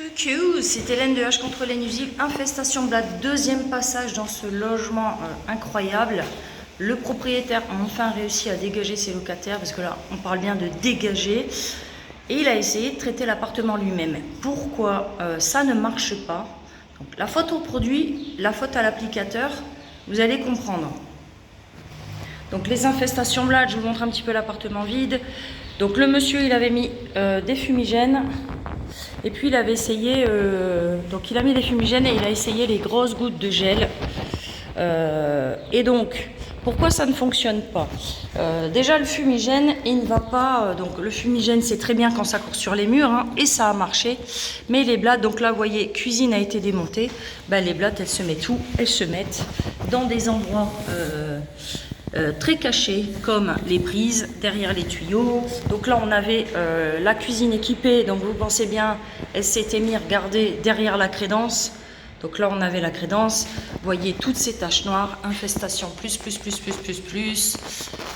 Coucou, c'est Hélène de H contre les nuisibles, infestation blatte, deuxième passage dans ce logement incroyable. Le propriétaire a enfin réussi à dégager ses locataires, parce que là on parle bien de dégager, et il a essayé de traiter l'appartement lui-même. Pourquoi ça ne marche pas? Donc, la faute au produit, la faute à l'applicateur, vous allez comprendre. Donc les infestations blattes, je vous montre un petit peu l'appartement vide. Donc le monsieur il avait mis des fumigènes. Et puis il avait essayé, donc il a mis des fumigènes et il a essayé les grosses gouttes de gel. Et donc, pourquoi ça ne fonctionne pas? Déjà le fumigène, il ne va pas, donc le fumigène c'est très bien quand ça court sur les murs, hein, et ça a marché. Mais les blattes, donc là vous voyez, cuisine a été démontée, bah, les blattes elles se mettent où? Elles se mettent dans des endroits très cachés, comme les prises, derrière les tuyaux. Donc là on avait la cuisine équipée, donc vous pensez bien, elle s'était mise, regardez, derrière la crédence. Donc là on avait la crédence, vous voyez toutes ces taches noires, infestation plus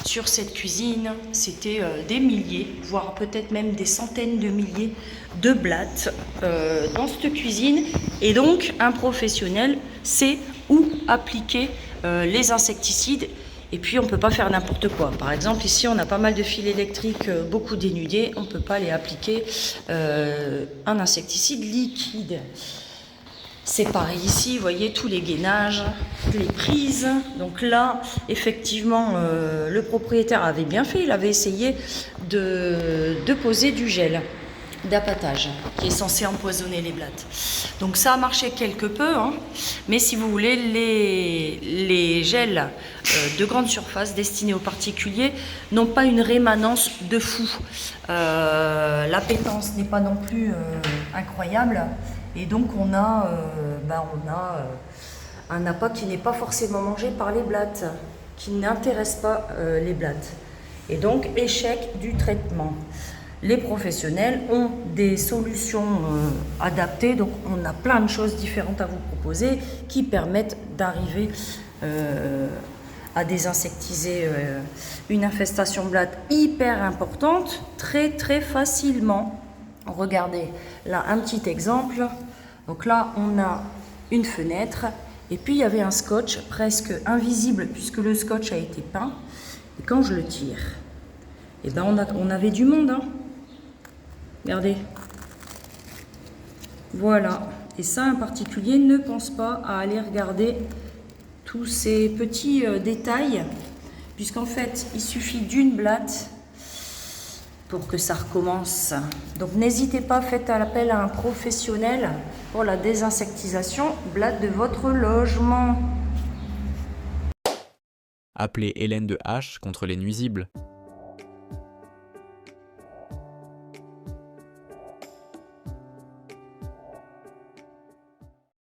sur cette cuisine. C'était des milliers, voire peut-être même des centaines de milliers de blattes dans cette cuisine. Et donc un professionnel sait où appliquer les insecticides. Et puis on ne peut pas faire n'importe quoi. Par exemple ici on a pas mal de fils électriques beaucoup dénudés, on ne peut pas les appliquer un insecticide liquide. C'est pareil ici, vous voyez tous les gainages, les prises. Donc là, effectivement, le propriétaire avait bien fait, il avait essayé de poser du gel d'appâtage qui est censé empoisonner les blattes. Donc ça a marché quelque peu, hein, mais si vous voulez, les gels de grande surface destinés aux particuliers n'ont pas une rémanence de fou. L'appétence n'est pas non plus incroyable. Et donc on a un appât qui n'est pas forcément mangé par les blattes, qui n'intéresse pas les blattes. Et donc échec du traitement. Les professionnels ont des solutions adaptées, donc on a plein de choses différentes à vous proposer qui permettent d'arriver à désinsectiser une infestation blatte hyper importante très facilement. Regardez, là un petit exemple. Donc là on a une fenêtre et puis il y avait un scotch presque invisible puisque le scotch a été peint. Et quand je le tire, et ben on avait du monde, hein. Regardez. Voilà. Et ça, un particulier ne pense pas à aller regarder tous ces petits détails, puisqu'en fait, il suffit d'une blatte pour que ça recommence. Donc n'hésitez pas, faites appel à un professionnel pour la désinsectisation blatte de votre logement. Appelez Hélène de H contre les nuisibles.